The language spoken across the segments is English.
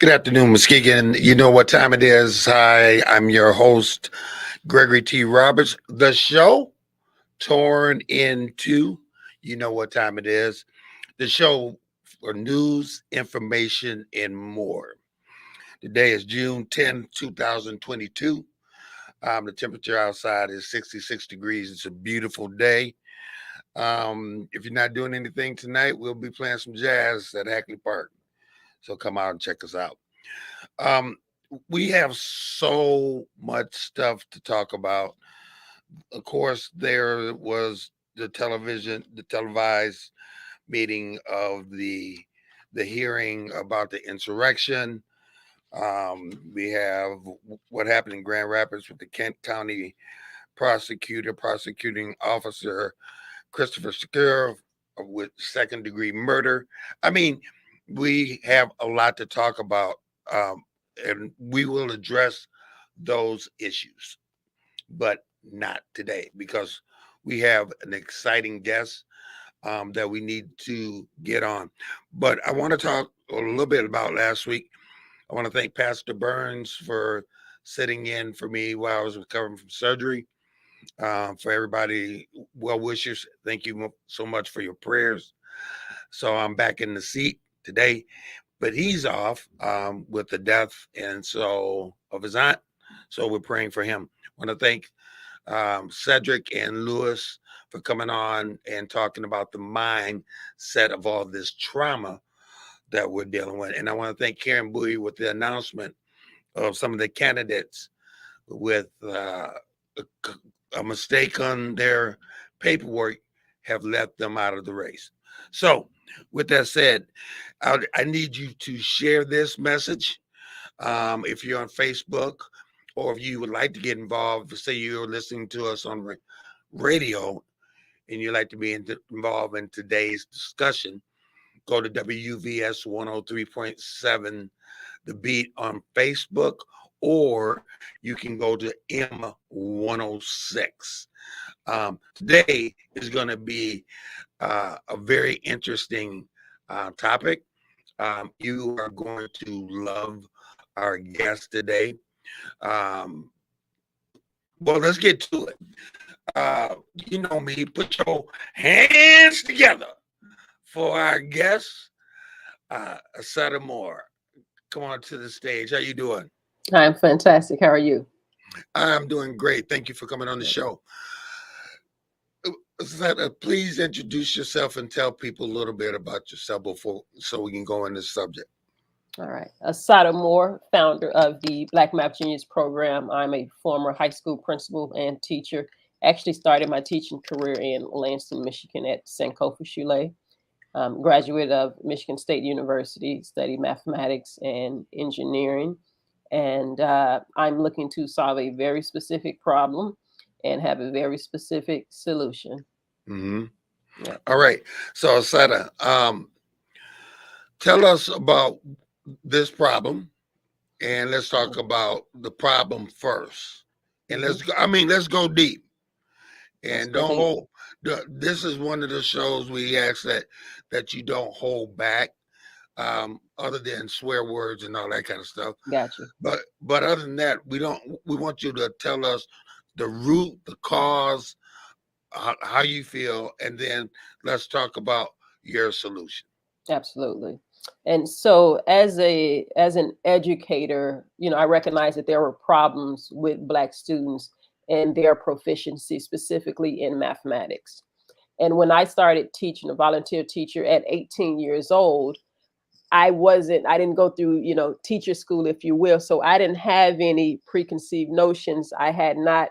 Good afternoon, Muskegon. You know what time it is. Hi, I'm your host, Gregory T. Roberts. The show torn into, you know what time it is. The show for news, information, and more. Today is June 10th, 2022. The temperature outside is 66 degrees. It's a beautiful day. If you're not doing anything tonight, we'll be playing some jazz at Hackley Park. So come out and check us out. Um, we have so much stuff to talk about. Of course, there was the televised meeting of the hearing about the insurrection. We have what happened in Grand Rapids with the Kent County prosecuting officer Christopher Secure with second degree murder. I mean, we have a lot to talk about, um, and we will address those issues, but not today because we have an exciting guest that we need to get on. But I want to talk a little bit about last week. I want to thank Pastor Burns for sitting in for me while I was recovering from surgery. For everybody, well wishers, thank you so much for your prayers. So I'm back in the seat today, but he's off with the death and so of his aunt. So we're praying for him. I want to thank Cedric and Lewis for coming on and talking about the mindset of all this trauma that we're dealing with. And I want to thank Karen Bowie with the announcement of some of the candidates with a mistake on their paperwork have left them out of the race. So, with that said, I need you to share this message. If you're on Facebook or if you would like to get involved, say you're listening to us on radio and you'd like to be involved in today's discussion, go to WVS 103.7 The Beat on Facebook, or you can go to M106. Today is going to be a very interesting topic. You are going to love our guest today. Um, well, let's get to it. You know me, put your hands together for our guest, Asada Moore. Come on to the stage. How you doing? I'm fantastic. How are you? I'm doing great. Thank you for coming on the show. Asada, please introduce yourself and tell people a little bit about yourself before, so we can go in this subject. All right. Asada Moore, founder of the Black Map Genius program. I'm a former high school principal and teacher. Actually started my teaching career in Lansing, Michigan at Sankofa Chule. Graduate of Michigan State University, studied mathematics and engineering. And I'm looking to solve a very specific problem and have a very specific solution. Mm-hmm. Yeah. All right. So, Asada, tell us about this problem, and let's talk about the problem first. And let's go deep. And don't hold. This is one of the shows we ask that you don't hold back, other than swear words and all that kind of stuff. Gotcha. But other than that, we want you to tell us the root, the cause, how you feel, and then let's talk about your solution. Absolutely. And so as an educator, I recognize that there were problems with Black students and their proficiency, specifically in mathematics. And when I started teaching, a volunteer teacher at 18 years old, I didn't go through, teacher school, if you will. So I didn't have any preconceived notions. I had not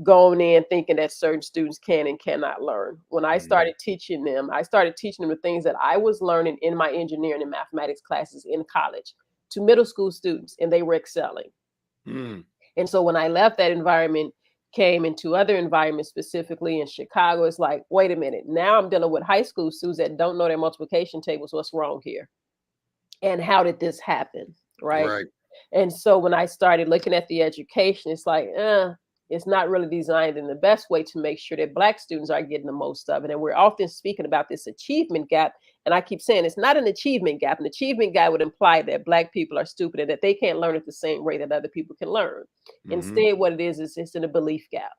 gone in thinking that certain students can and cannot learn. When I started teaching them, the things that I was learning in my engineering and mathematics classes in college to middle school students, and they were excelling. Mm. And so when I left that environment, came into other environments, specifically in Chicago, it's like, wait a minute, now I'm dealing with high school students that don't know their multiplication tables. What's wrong here? And how did this happen? Right. Right. And so when I started looking at the education, it's like, It's not really designed in the best way to make sure that Black students are getting the most of it. And we're often speaking about this achievement gap. And I keep saying it's not an achievement gap. An achievement gap would imply that Black people are stupid and that they can't learn at the same rate that other people can learn. Mm-hmm. Instead, what it is it's in a belief gap.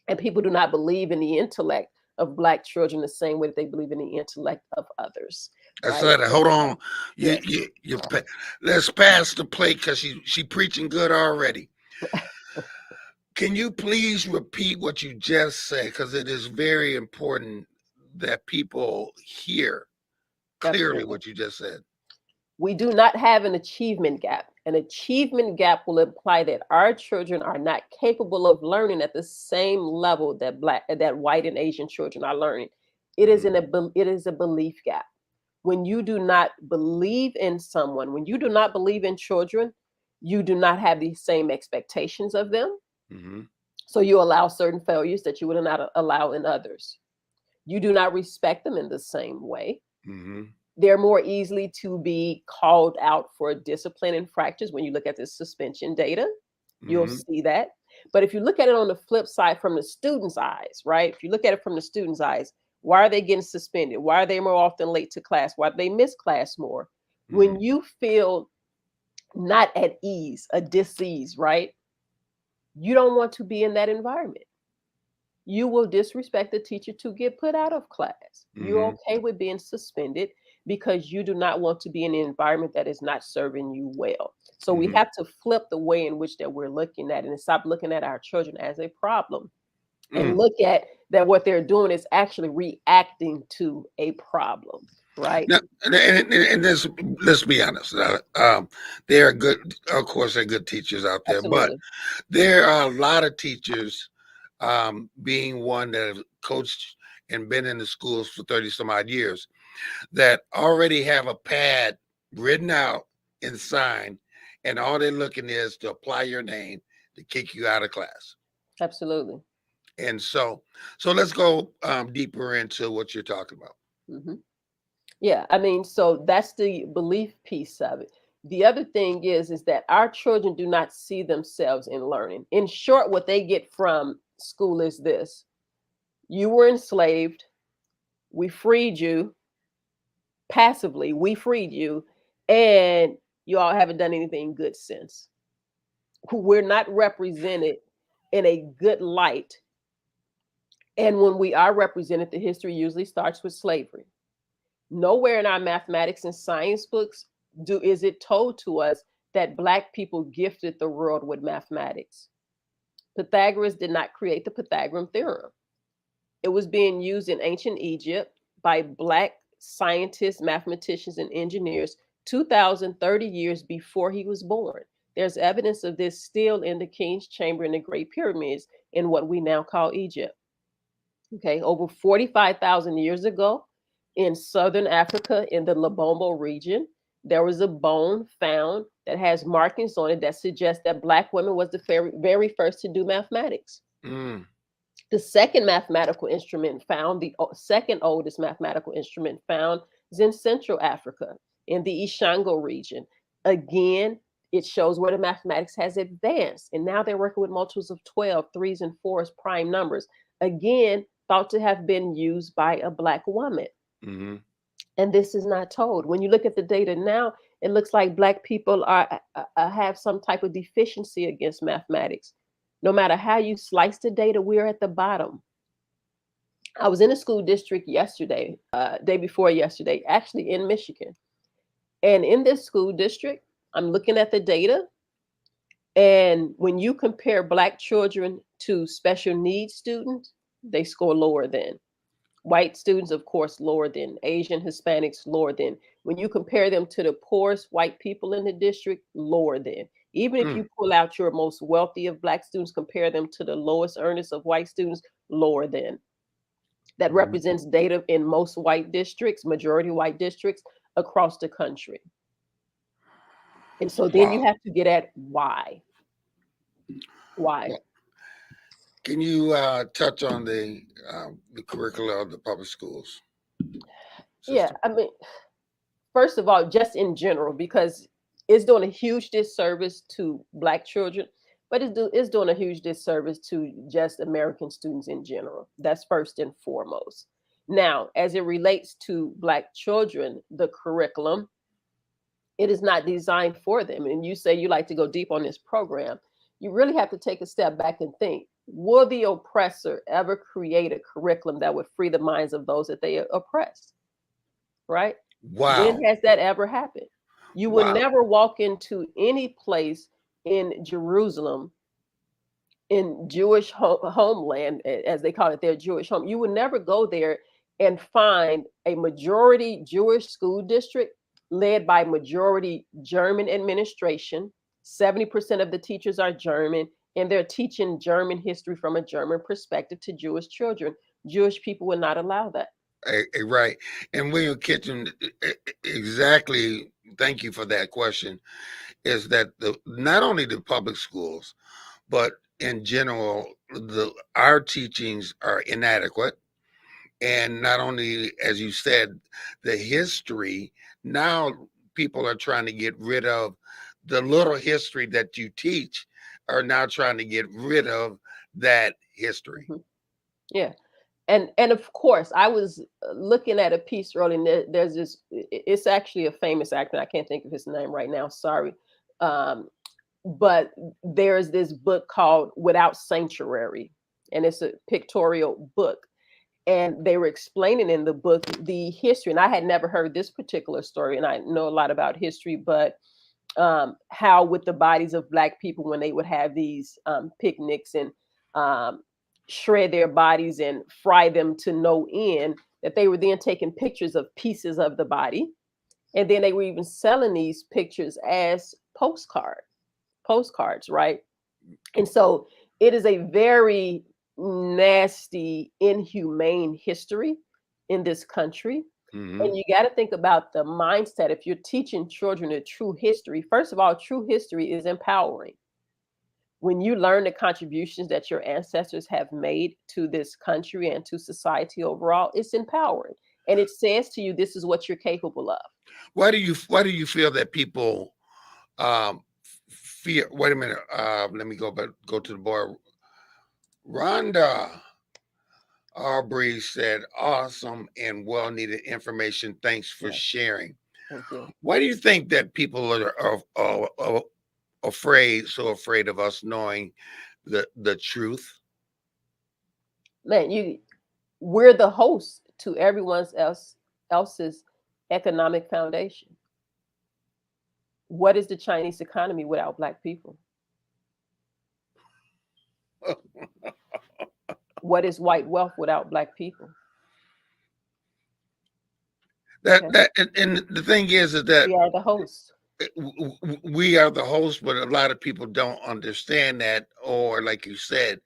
And people do not believe in the intellect of Black children the same way that they believe in the intellect of others, I right? said, hold on. Yeah. Let's pass the plate because she preaching good already. Can you please repeat what you just said? Because it is very important that people hear clearly Absolutely. what you just said. We do not have an achievement gap. An achievement gap will imply that our children are not capable of learning at the same level that white and Asian children are learning. It is Mm-hmm. it is a belief gap. When you do not believe in someone, when you do not believe in children, you do not have the same expectations of them. Mm-hmm. So you allow certain failures that you would not allow in others. You do not respect them in the same way. Mm-hmm. They're more easily to be called out for discipline infractions. When you look at the suspension data, you'll Mm-hmm. see that. But if you look at it on the flip side from the student's eyes, right? If you look at it from the student's eyes, why are they getting suspended? Why are they more often late to class? Why do they miss class more? Mm-hmm. When you feel not at ease, a dis-ease, right? You don't want to be in that environment. You will disrespect the teacher to get put out of class. You're Mm-hmm. okay with being suspended because you do not want to be in an environment that is not serving you well. So we Mm-hmm. have to flip the way in which that we're looking at it and stop looking at our children as a problem and Mm. look at that what they're doing is actually reacting to a problem, right? Now, and let's be honest. There are good, of course, there are good teachers out there, but Absolutely. there are a lot of teachers, being one that have coached and been in the schools for 30 some odd years, that already have a pad written out and signed, and all they're looking is to apply your name to kick you out of class. Absolutely. And so let's go deeper into what you're talking about. Hmm. Yeah, I mean, so that's the belief piece of it. The other thing is that our children do not see themselves in learning. In short, what they get from school is this: you were enslaved, we freed you passively, we freed you, and you all haven't done anything good since. We're not represented in a good light. And when we are represented, the history usually starts with slavery. Nowhere in our mathematics and science books is it told to us that Black people gifted the world with mathematics. Pythagoras did not create the Pythagorean theorem. It was being used in ancient Egypt by Black scientists, mathematicians, and engineers 2,030 years before he was born. There's evidence of this still in the King's Chamber and the Great Pyramids in what we now call Egypt. Okay, over 45,000 years ago in southern Africa in the Lubombo region, there was a bone found that has markings on it that suggest that Black women was the very first to do mathematics. Mm. The second mathematical instrument found, the second oldest mathematical instrument found, is in Central Africa in the Ishango region. Again, it shows where the mathematics has advanced. And now they're working with multiples of 12, threes and fours, prime numbers. Again, thought to have been used by a Black woman. Mm-hmm. And this is not told. When you look at the data now, it looks like Black people have some type of deficiency against mathematics. No matter how you slice the data, we're at the bottom. I was in a school district yesterday, day before yesterday, actually in Michigan. And in this school district, I'm looking at the data. And when you compare Black children to special needs students, they score lower than. White students, of course, lower than. Asian, Hispanics, lower than. When you compare them to the poorest white people in the district, lower than. Even if Mm. you pull out your most wealthy of Black students, compare them to the lowest earners of white students, lower than. That Mm-hmm. represents data in most white districts, majority white districts across the country. And so then you Wow. have to get at why. Why? Well, can you touch on the curricula of the public schools Yeah, system? I mean, first of all, just in general, because it's doing a huge disservice to Black children. but it's doing a huge disservice to just American students in general. That's first and foremost. Now, as it relates to Black children, the curriculum, it is not designed for them. And you say you like to go deep on this program. You really have to take a step back and think, will the oppressor ever create a curriculum that would free the minds of those that they oppress? Right? When Wow. has that ever happened? You would Wow. never walk into any place in Jerusalem, in Jewish homeland, as they call it, their Jewish home. You would never go there and find a majority Jewish school district led by majority German administration. 70% of the teachers are German, and they're teaching German history from a German perspective to Jewish children. Jewish people would not allow that. Right. And William Kitchen, exactly. Thank you for that question. Is that the not only the public schools, but in general, our teachings are inadequate. And not only, as you said, the history, now people are trying to get rid of the little history that you teach, are now trying to get rid of that history. Mhm. Yeah. And of course, I was looking at a piece earlier, and there's this. It's actually a famous actor. I can't think of his name right now. Sorry, um, but there's this book called "Without Sanctuary," and it's a pictorial book. And they were explaining in the book the history, and I had never heard this particular story, and I know a lot about history, but how with the bodies of Black people when they would have these picnics and um, shred their bodies and fry them to no end, that they were then taking pictures of pieces of the body, and then they were even selling these pictures as postcards, right? And so it is a very nasty, inhumane history in this country. Hmm. And you got to think about the mindset. If you're teaching children a true history, first of all, true history is empowering. When you learn the contributions that your ancestors have made to this country and to society overall, it's empowering. And it says to you, this is what you're capable of. Why do you feel that people fear? Wait a minute. Let me go to the board. Rhonda Aubrey said, "Awesome and well needed information. Thanks for Yes, sharing." thank you. Why do you think that people are afraid, so afraid of us knowing the truth? Man, we're the host to else's economic foundation. What is the Chinese economy without Black people? What is white wealth without Black people? That Okay. that and the thing is that We are the host. we are the host, but a lot of people don't understand that, or like you said,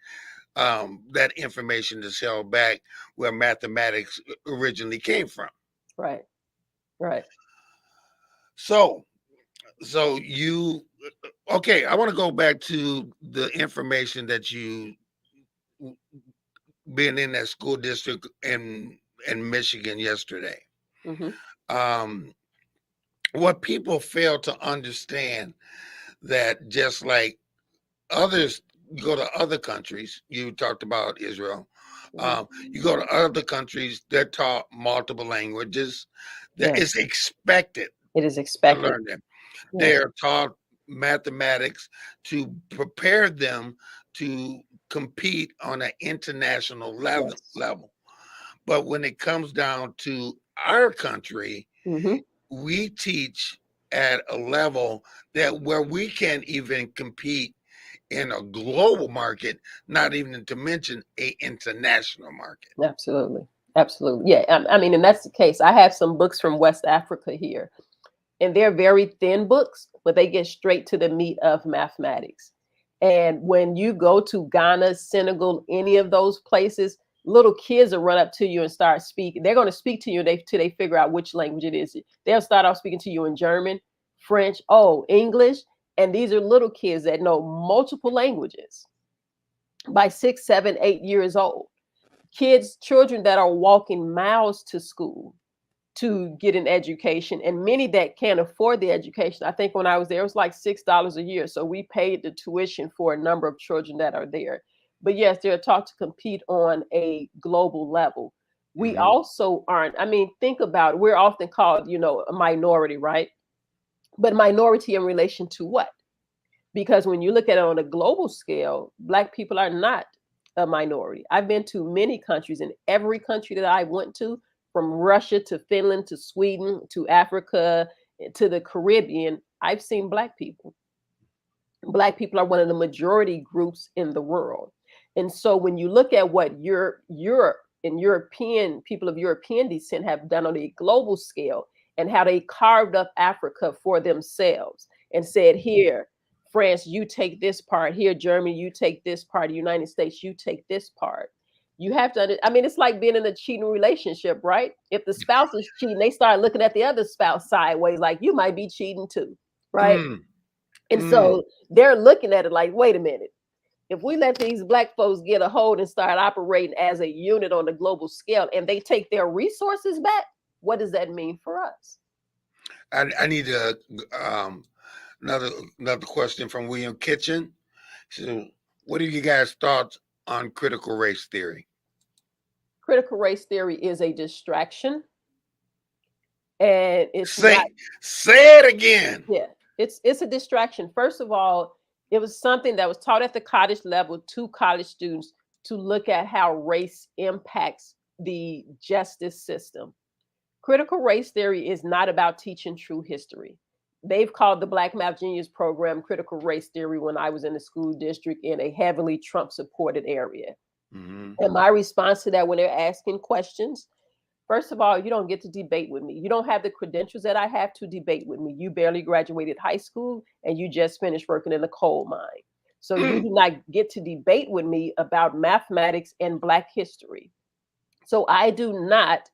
that information is held back where mathematics originally came from. Right. Right. So, so you okay? I want to go back to the information that you being in that school district in Michigan yesterday. Hmm. Um, what people fail to understand that just like others go to other countries, you talked about Israel. Hmm. You go to other countries, they're taught multiple languages. That Yes. it's expected It is to expected. learn them. Yeah. They're taught mathematics to prepare them to compete on an international Yes. level. But when it comes down to our country, Hmm. we teach at a level that where we can't even compete in a global market, not even to mention a international market. Absolutely. Absolutely. Yeah. I mean, and that's the case. I have some books from West Africa here, and they're very thin books, but they get straight to the meat of mathematics. And when you go to Ghana, Senegal, any of those places, little kids will run up to you and start speaking. They're going to speak to you till they figure out which language it is. They'll start off speaking to you in German, French, oh, English. And these are little kids that know multiple languages by 6, 7, 8 years old. Children that are walking miles to school to get an education, and many that can't afford the education. I think when I was there, it was like $6 a year. So we paid the tuition for a number of children that are there. But yes, they're taught to compete on a global level. We Hmm. also aren't, I mean, think about it. We're often called, a minority, right? But minority in relation to what? Because when you look at it on a global scale, Black people are not a minority. I've been to many countries, and every country that I went to, from Russia to Finland to Sweden to Africa to the Caribbean, I've seen Black people. Black people are one of the majority groups in the world. And so when you look at what Europe and European people of European descent have done on a global scale, and how they carved up Africa for themselves and said, here, France, you take this part, here, Germany, you take this part, United States, you take this part. You have to, I mean, it's like being in a cheating relationship, right? If the spouse is cheating, they start looking at the other spouse sideways, like you might be cheating too, right? Mm, And mm. so they're looking at it like, wait a minute. If we let these Black folks get a hold and start operating as a unit on a global scale, and they take their resources back, what does that mean for us? I need to um, another another question from William Kitchen. So, what are you guys' thoughts on critical race theory? Critical race theory is a distraction, and it's not. Say it again. Yeah, it's a distraction. First of all, it was something that was taught at the college level to college students to look at how race impacts the justice system. Critical race theory is not about teaching true history. They've called the Black Math Genius program critical race theory when I was in the school district in a heavily Trump supported area. Hmm. And my response to that when they're asking questions, first of all, you don't get to debate with me. You don't have the credentials that I have to debate with me. You barely graduated high school and you just finished working in the coal mine. So you Mm. do not get to debate with me about mathematics and Black history. So I do not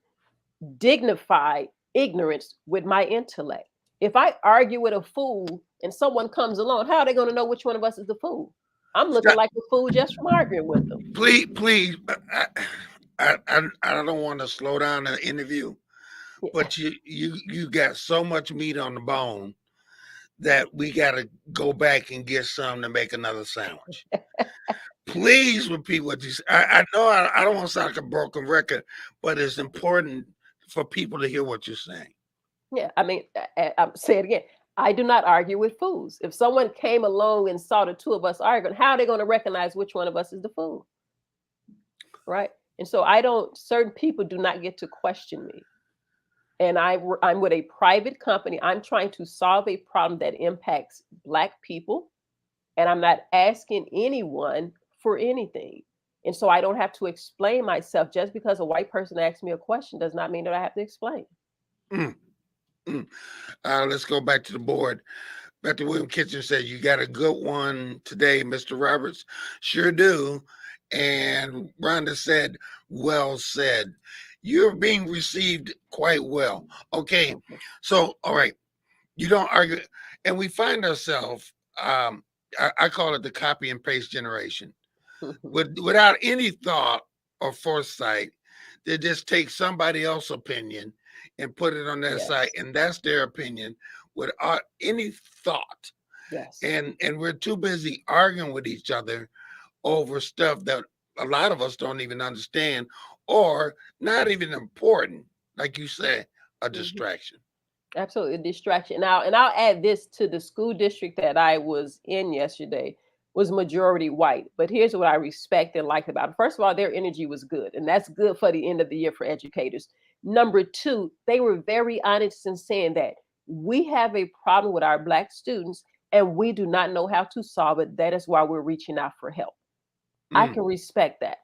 dignify ignorance with my intellect. If I argue with a fool and someone comes along, how are they going to know which one of us is the fool? I'm looking Stop. like a fool just from arguing with them. Please, please. I don't want to slow down the interview, but you got so much meat on the bone that we got to go back and get some to make another sandwich. Please repeat what you said. I know I don't want to sound like a broken record, but it's important for people to hear what you're saying. Yeah, I mean, I'm say it again. I do not argue with fools. If someone came along and saw the two of us arguing, how are they going to recognize which one of us is the fool? Right. And so I don't, certain people do not get to question me. And I'm with a private company. I'm trying to solve a problem that impacts Black people. And I'm not asking anyone for anything. And so I don't have to explain myself. Just because a white person asks me a question does not mean that I have to explain. Mm, mm. Let's go back to the board. Dr. William Kitchen said, you got a good one today, Mr. Roberts. Sure do. And Rhonda said, well said. You're being received quite well. Okay. So, all right. You don't argue. And we find ourselves, I call it the copy and paste generation. Without any thought or foresight, they just take somebody else's opinion and put it on their side, Yes. and that's their opinion without any thought. Yes. And we're too busy arguing with each other over stuff that a lot of us don't even understand or not even important. Like you said, a Mhm. distraction. Absolutely, a distraction. Now, and I'll add this to the school district that I was in yesterday was majority white. But here's what I respect and liked about it. First of all, their energy was good, and that's good for the end of the year for educators. Number two, they were very honest in saying that we have a problem with our Black students and we do not know how to solve it. That is why we're reaching out for help. I Mm, can respect that.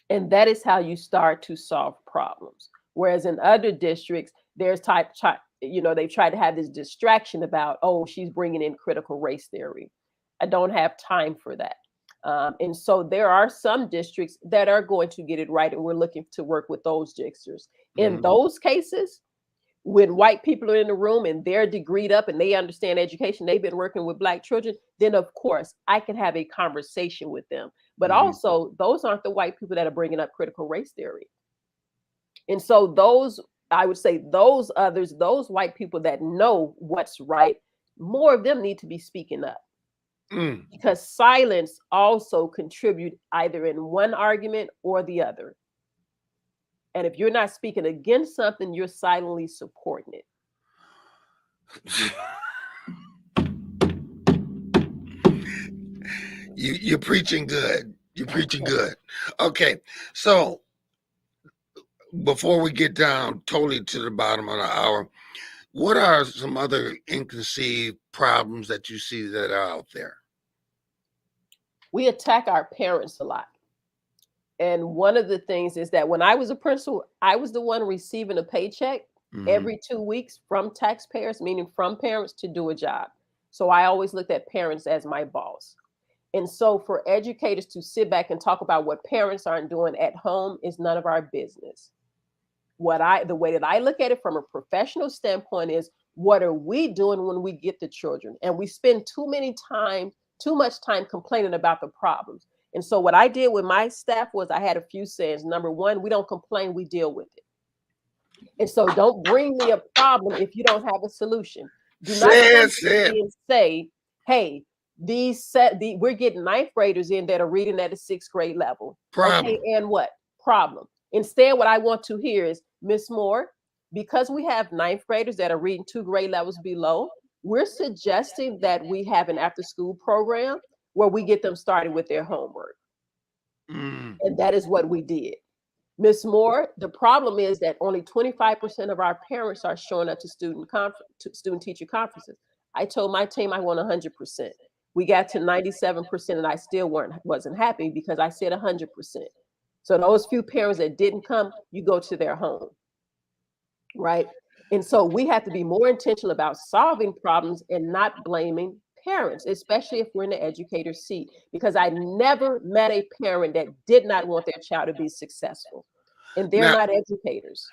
And that is how you start to solve problems. Whereas in other districts, there's they try to have this distraction about, oh, she's bringing in critical race theory. I don't have time for that. And so there are some districts that are going to get it right, and we're looking to work with those districts. In mm, those cases, when white people are in the room and they're degreed up and they understand education, they've been working with Black children, then of course I can have a conversation with them. But mm, also, those aren't the white people that are bringing up critical race theory. And so those I would say those others, those white people that know what's right, more of them need to be speaking up, Mm. because silence also contribute either in one argument or the other. And if you're not speaking against something, you're silently supporting it. You're preaching good. You're preaching good. Okay, so before we get down totally to the bottom of the hour, what are some other inconceived problems that you see that are out there? We attack our parents a lot. And one of the things is that when I was a principal, I was the one receiving a paycheck Hmm. every 2 weeks from taxpayers, meaning from parents, to do a job. So I always looked at parents as my boss. And so for educators to sit back and talk about what parents aren't doing at home is none of our business. The way that I look at it from a professional standpoint is, what are we doing when we get the children? And we spend too much time complaining about the problems. And so what I did with my staff was I had a few sayings. Number one, we don't complain, we deal with it. And so don't bring me a problem if you don't have a solution. Do not come to Said me and say, hey, we're getting ninth graders in that are reading at a sixth grade level. Okay, problem. and what? Problem. Instead, what I want to hear is, Miss Moore, because we have ninth graders that are reading 2 grade levels below, we're suggesting that we have an after school program where we get them started with their homework. Mm. And that is what we did. Miss Moore, the problem is that only 25% of our parents are showing up to student teacher conferences. I told my team I want 100%. We got to 97% and I still wasn't happy because I said 100%. So those few parents that didn't come, you go to their home, right? And so we have to be more intentional about solving problems and not blaming parents, especially if we're in the educator's seat, because I never met a parent that did not want their child to be successful. And they're Now, not educators.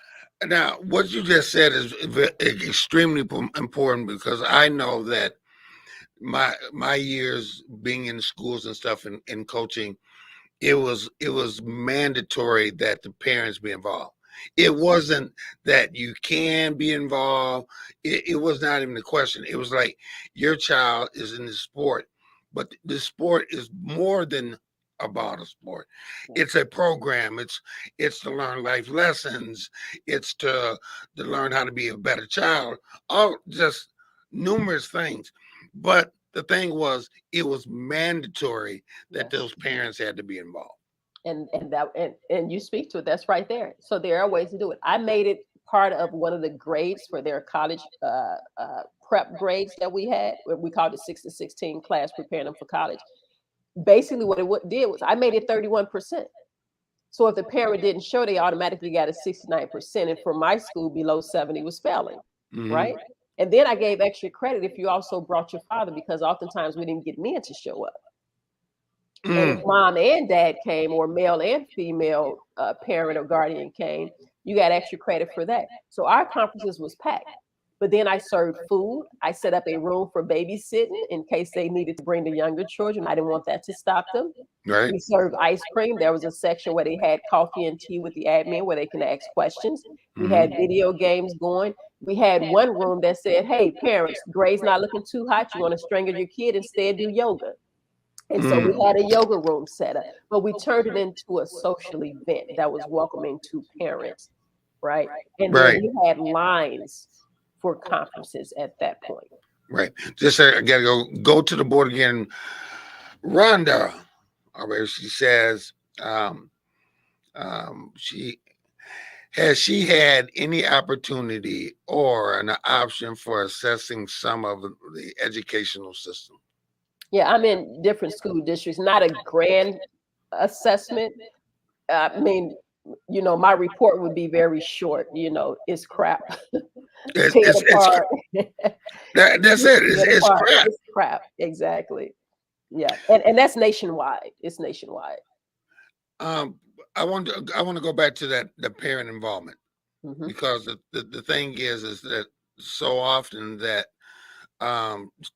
now, what you just said is extremely important because I know that my years being in schools and stuff and coaching, it was mandatory that the parents be involved. It wasn't that you can be involved. It was not even a question. It was like your child is in the sport, but the sport is more than about a sport. It's a program. It's to learn life lessons. It's to learn how to be a better child. All just numerous things. But the thing was, it was mandatory that Yes. those parents had to be involved. And you speak to it. That's right there. So there are ways to do it. I made it part of one of the grades for their college prep grades that we had. We called it 6 to 16 class, preparing them for college. Basically, what it did was I made it 31%. So if the parent didn't show, they automatically got a 69%. And for my school, below 70 was failing, Hmm. right? And then I gave extra credit if you also brought your father, because oftentimes we didn't get men to show up. And if Mm. mom and dad came, or male and female parent or guardian came, you got extra credit for that. So our conferences was packed. But then I served food. I set up a room for babysitting in case they needed to bring the younger children. I didn't want that to stop them. Right. We served ice cream. There was a section where they had coffee and tea with the admin where they can ask questions. We Hmm. had video games going. We had one room that said, hey, parents, grades not looking too hot. You want to strangle your kid? Instead, do yoga. And so we Mm. had a yoga room set up, but we turned it into a social event that was welcoming to parents, right? And then Right. we had lines for conferences at that point. Right. Just I gotta go to the board again. Rhonda, all right, she says, um, she she had any opportunity or an option for assessing some of the educational system? Yeah, I'm in different school districts, not a grand assessment. I mean, my report would be very short. It's crap. It's Tear it it's, it's apart. that's it. Tear it It's apart. crap. It's crap. Exactly. Yeah, and that's nationwide. It's nationwide. Um, I want to go back to that the parent involvement Hmm. because the thing is that so often that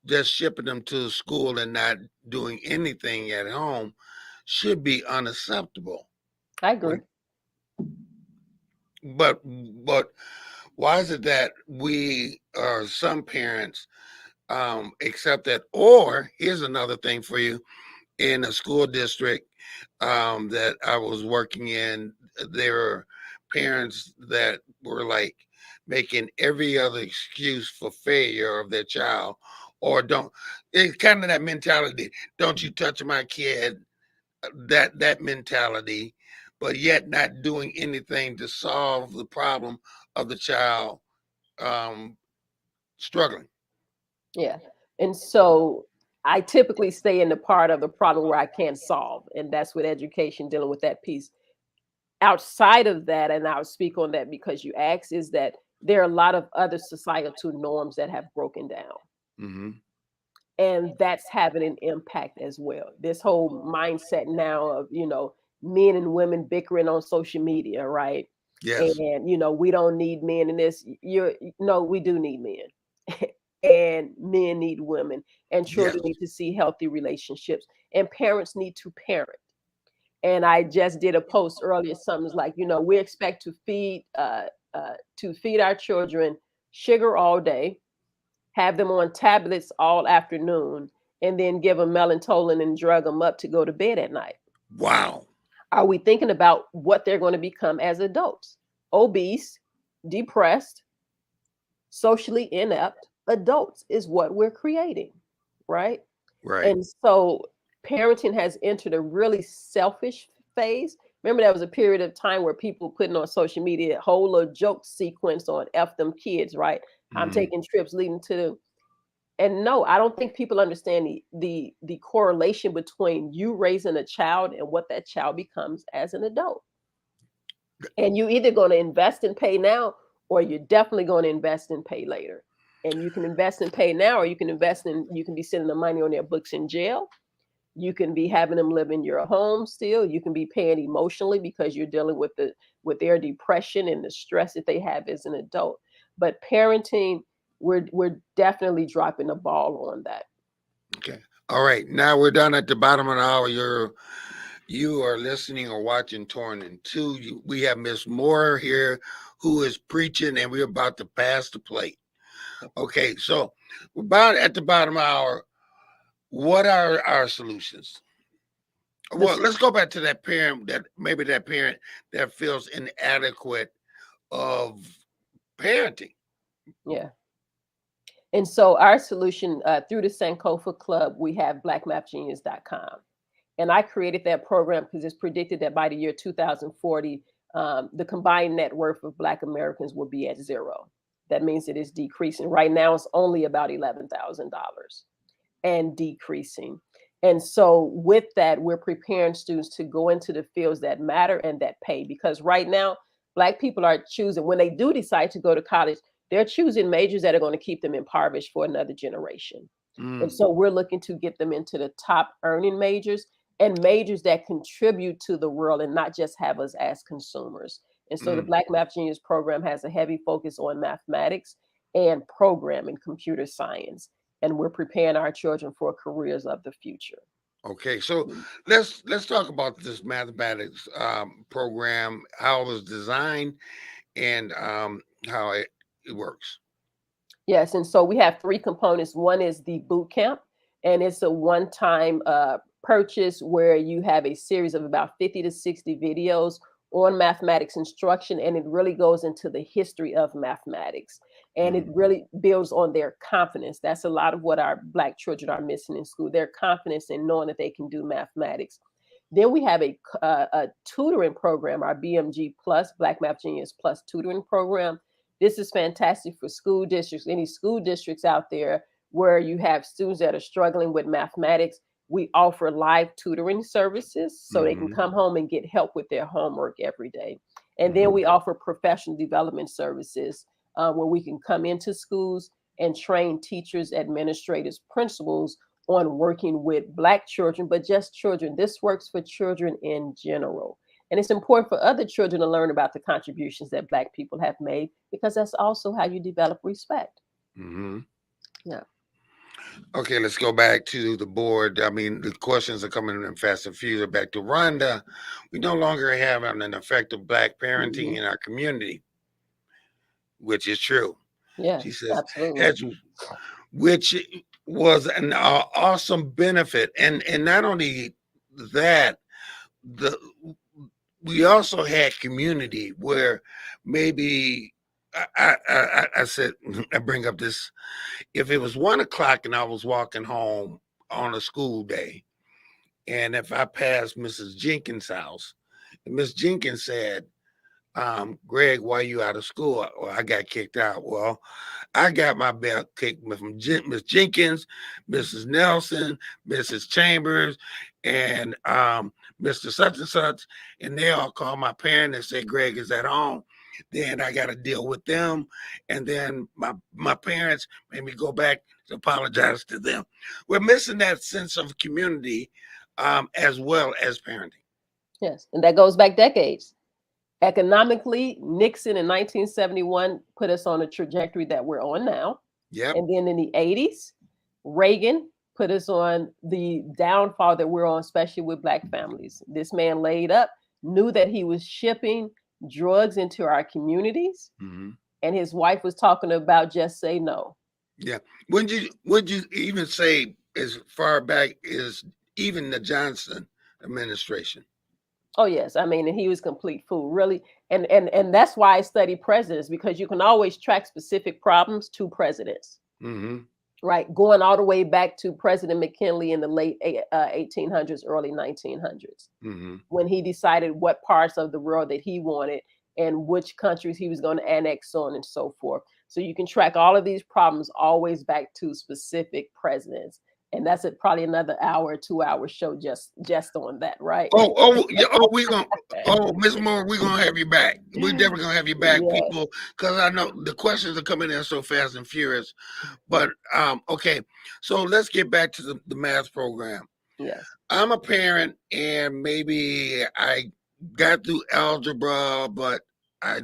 just shipping them to school and not doing anything at home should be unacceptable. I agree. When but why is it that we or some parents accept that? Or here's another thing for you: in a school district that I was working in, there were parents that were like making every other excuse for failure of their child, or don't. It's kind of that mentality. Don't you touch my kid? That mentality, but yet not doing anything to solve the problem of the child um, struggling. Yeah. And so I typically stay in the part of the problem where I can't solve. And that's with education, dealing with that piece. Outside of that, and I'll speak on that because you asked, is that there are a lot of other societal norms that have broken down. Hmm. And that's having an impact as well. This whole mindset now of, men and women bickering on social media, right? Yes, And, we don't need men in this. No, we do need men. And men need women, and yes. children need to see healthy relationships, and parents need to parent. And I just did a post earlier, something like, we expect to feed our children sugar all day, have them on tablets all afternoon, and then give them melatonin and drug them up to go to bed at night. Wow. Are we thinking about what they're going to become as adults? Obese, depressed, socially inept adults is what we're creating, right? Right. And so parenting has entered a really selfish phase. Remember, there was a period of time where people putting on social media a whole little joke sequence on F them kids, right? I'm Hmm. taking trips leading to the. And no, I don't think people understand the correlation between you raising a child and what that child becomes as an adult. And you either going to invest and pay now, or you're definitely going to invest and pay later. And you can invest and pay now, or you can be sending the money on their books in jail. You can be having them live in your home still. You can be paying emotionally because you're dealing with their depression and the stress that they have as an adult. But parenting, we're definitely dropping the ball on that. Okay. All right. Now we're done at the bottom of the hour. You are listening or watching Torn in Two. We have Miss Moore here who is preaching, and we're about to pass the plate. Okay, so we're about at the bottom of the hour. What are our solutions? Well, This, let's go back to that parent that parent that feels inadequate of parenting. yeah. And so our solution through the Sankofa Club, we have blackmapgenius.com. And I created that program because it's predicted that by the year 2040, the combined net worth of Black Americans will be at zero. That means it is decreasing. Right now, it's only about $11,000 and decreasing. And so, with that, we're preparing students to go into the fields that matter and that pay. Because right now, Black people are choosing, when they do decide to go to college, they're choosing majors that are going to keep them impoverished for another generation. And Mm, so, we're looking to get them into the top earning majors and majors that contribute to the world and not just have us as consumers. And so, the mm. Black Math Genius program has a heavy focus on mathematics and programming, computer science, and we're preparing our children for careers of the future. Okay, so let's talk about this mathematics program, how it was designed, and how it works. Yes, and so we have three components. One is the boot camp, and it's a one-time purchase where you have a series of about 50 to 60 videos on mathematics instruction, and it really goes into the history of mathematics. And it Mm, really builds on their confidence. That's a lot of what our Black children are missing in school, their confidence in knowing that they can do mathematics. Then we have a tutoring program, our BMG Plus, Black Math Genius Plus tutoring program. This is fantastic for school districts, any school districts out there where you have students that are struggling with mathematics. We offer live tutoring services so they can mm-hmm, come home and get help with their homework every day. And then mm-hmm. we offer professional development services where we can come into schools and train teachers, administrators, principals on working with Black children, but just children. This works for children in general. And it's important for other children to learn about the contributions that Black people have made because that's also how you develop respect. Mm-hmm. Yeah. Okay, let's go back to the board. I mean, the questions are coming in fast and furious. Back to Rhonda. We no longer have an effective Black parenting Mhm. in our community, which is true. She Yes, says, absolutely. as which was an awesome benefit, and not only that, the we also had community where maybe I said I bring up this, if it was 1 o'clock and I was walking home on a school day, and if I passed Mrs. Jenkins' house, and Miss Jenkins said, Greg, why you out of school? Well, I got kicked out. Well, I got my belt kicked from Miss Jenkins, Mrs. Nelson, Mrs. Chambers, and Mr. Such and Such, and they all called my parent and said, Greg is at home. Then I got to deal with them, and then my parents made me go back to apologize to them. We're missing that sense of community, as well as parenting. Yes, and that goes back decades. Economically, Nixon in 1971 put us on a trajectory that we're on now. Yep. And then in the 80s, Reagan put us on the downfall that we're on, especially with Black families. This man laid up, knew that he was shipping drugs into our communities, Mm-hmm. and his wife was talking about just say no. Yeah. Would you even say as far back as even the Johnson administration? Oh yes, I mean, and he was complete fool, really, and that's why I study presidents, because you can always track specific problems to presidents, Mm-hmm. right? Going all the way back to President McKinley in the late 1800s, early 1900s, Mm-hmm. when he decided what parts of the world that he wanted and which countries he was going to annex, so on and so forth. So you can track all of these problems always back to specific presidents. And that's probably another hour, 2 hour show just on that, right? Yeah, we gonna. Oh, Miss Moore, we gonna have you back. We definitely gonna have you back, Yeah, people, because I know the questions are coming in so fast and furious. But okay, so let's get back to the math program. yes. I'm a parent, and maybe I got through algebra, but I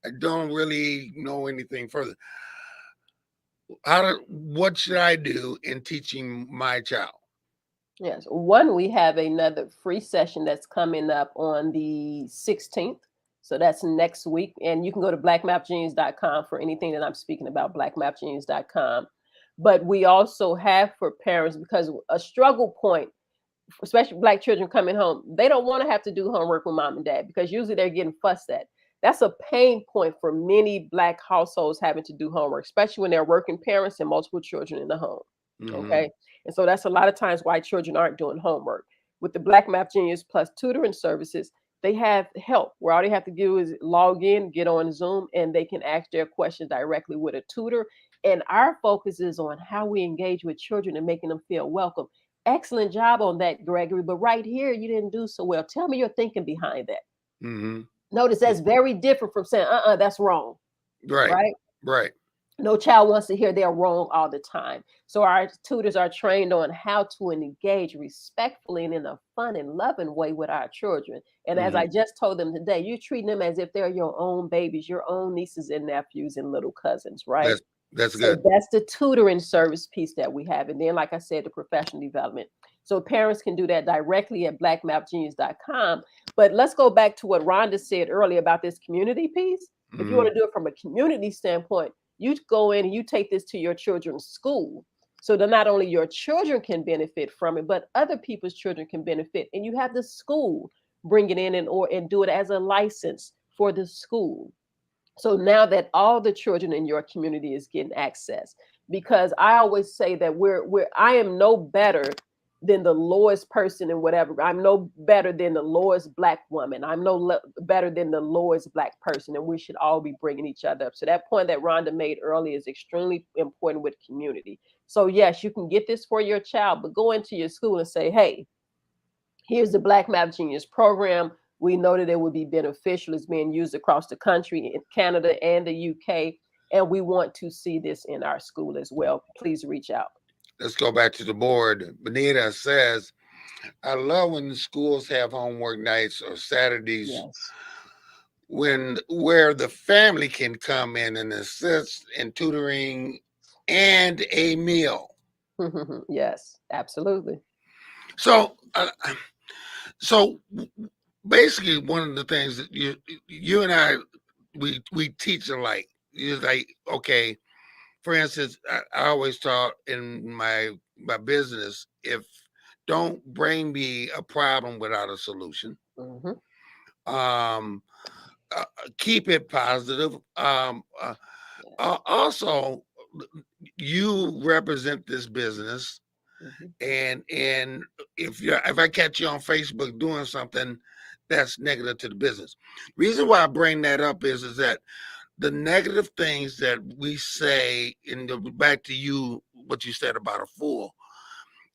I don't really know anything further. What should I do in teaching my child? Yes. One, we have another free session that's coming up on the 16th. So that's next week. And you can go to blackmapgenius.com for anything that I'm speaking about, blackmapgenius.com. But we also have for parents, because a struggle point, especially Black children coming home, they don't want to have to do homework with mom and dad because usually they're getting fussed at. That's a pain point for many Black households, having to do homework, especially when they're working parents and multiple children in the home. Mm-hmm. Okay. And so that's a lot of times why children aren't doing homework. With the Black Math Genius Plus tutoring services, they have help where all they have to do is log in, get on Zoom, and they can ask their questions directly with a tutor. And our focus is on how we engage with children and making them feel welcome. Excellent job on that, Gregory. But right here, you didn't do so well. Tell me your thinking behind that. Mm-hmm. Notice that's very different from saying, that's wrong, Right. right? Right. No child wants to hear they're wrong all the time. So our tutors are trained on how to engage respectfully and in a fun and loving way with our children. And as I Mm-hmm. just told them today, you're treating them as if they're your own babies, your own nieces and nephews and little cousins, right? That's that's So good. that's the tutoring service piece that we have. And then, like I said, the professional development. So parents can do that directly at blackmapgenius.com. But let's go back to what Rhonda said earlier about this community piece. If you Mm-hmm. want to do it from a community standpoint, you go in and you take this to your children's school. So that not only your children can benefit from it, but other people's children can benefit. And you have the school bring it in and do it as a license for the school. So now that all the children in your community is getting access, because I always say that I am no better than the lowest person in whatever. I'm no better than the lowest Black woman. I'm no better than the lowest Black person, and we should all be bringing each other up. So that point that Rhonda made earlier is extremely important with community. So yes, you can get this for your child, but go into your school and say, hey, here's the Black Math Genius program. We know that it would be beneficial. It's being used across the country, in Canada and the UK. And we want to see this in our school as well. Please reach out. Let's go back to the board. Benita says, I love when the schools have homework nights or Saturdays Yes. when where the family can come in and assist in tutoring and a meal. Yes, absolutely. So, so basically, one of the things that you and I we teach alike. It's like, okay, for instance, I always taught in my business, if don't bring me a problem without a solution. Hmm. Um, Keep it positive. Yes. Also, you represent this business, Hmm. and if I catch you on Facebook doing something that's negative to the business, reason why I bring that up is that the negative things that we say back to you, what you said about a fool,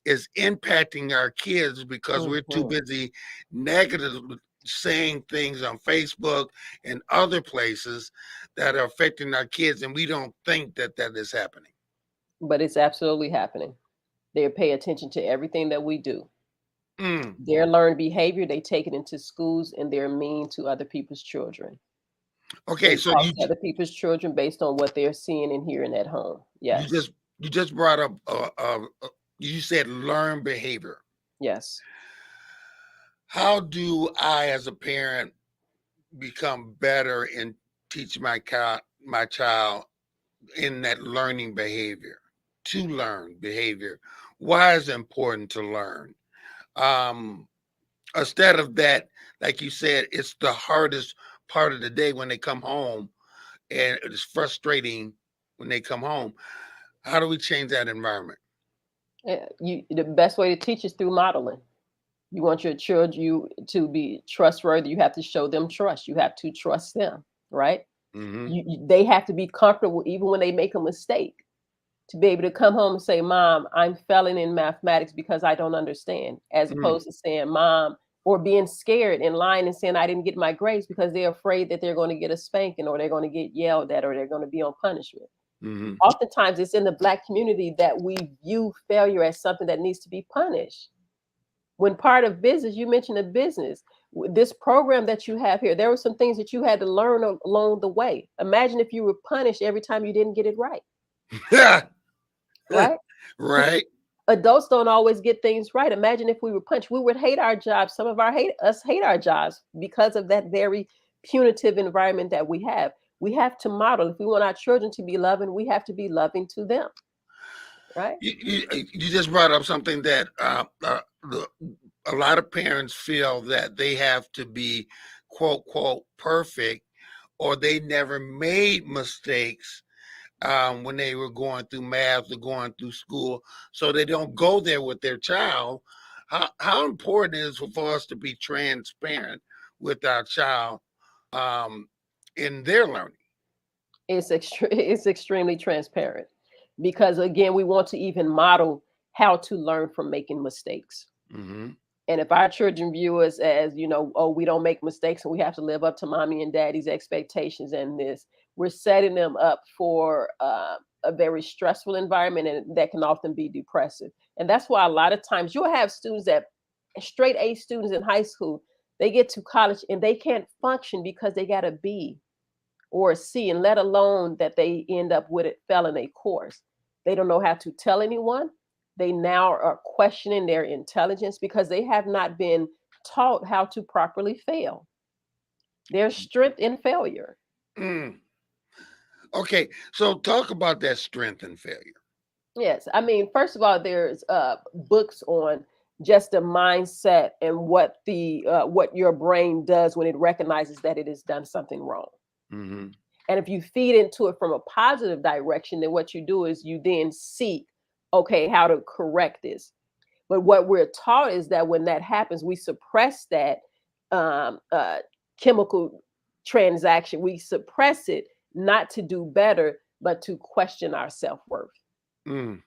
is impacting our kids because we're too Hmm. busy negative saying things on Facebook and other places that are affecting our kids, and we don't think that that is happening. But it's absolutely happening. They pay attention to everything that we do. Mm. Their learned behavior, they take it into schools and they're mean to other people's children. Okay, They so talk to other people's children based on what they're seeing and hearing at home. you Yes. just you just brought up you said learn behavior. Yes. How do I, as a parent, become better and teach my child in that learning behavior, to learn behavior? Why is it important to learn? Um, Instead of that, like you said, it's the hardest part of the day when they come home, and it's frustrating when they come home. How do we change that environment? The best way to teach is through modeling. You want your children to be trustworthy. You have to show them trust. You have to trust them, right? Mm-hmm. They have to be comfortable even when they make a mistake, to be able to come home and say, "Mom, I'm failing in mathematics because I don't understand," as Mm. opposed to saying, "Mom," or being scared and lying and saying, "I didn't get my grades," because they're afraid that they're going to get a spanking or they're going to get yelled at or they're going to be on punishment. Mm-hmm. Oftentimes, it's in the Black community that we view failure as something that needs to be punished. When part of business, you mentioned a business, this program that you have here, there were some things that you had to learn along the way. Imagine if you were punished every time you didn't get it right, right? Right. Adults don't always get things right. Imagine if we were punched, we would hate our jobs. Some of our hate us hate our jobs because of that very punitive environment that we have. We have to model. If we want our children to be loving, we have to be loving to them, right? You just brought up something that a lot of parents feel that they have to be quote quote perfect, or they never made mistakes when they were going through math or going through school, so they don't go there with their child. How important is it for us to be transparent with our child um, in their learning? It's extremely transparent because again, we want to even model how to learn from making mistakes. Mm-hmm. And if our children view us as, oh, we don't make mistakes and we have to live up to mommy and daddy's expectations and this, we're setting them up for a very stressful environment and that can often be depressive. And that's why a lot of times you'll have students that straight A students in high school, they get to college and they can't function because they got a B or a C, and let alone that they end up with it failing a course. They don't know how to tell anyone. They now are questioning their intelligence because they have not been taught how to properly fail. There's strength in failure. Mm. Okay, so talk about that strength and failure. Yes, I mean, first of all, there's books on just the mindset and what your brain does when it recognizes that it has done something wrong. Mm-hmm. And if you feed into it from a positive direction, then what you do is you then seek, okay, how to correct this. But what we're taught is that when that happens, we suppress that um, uh, chemical transaction. We suppress it not to do better, but to question our self worth, Mm.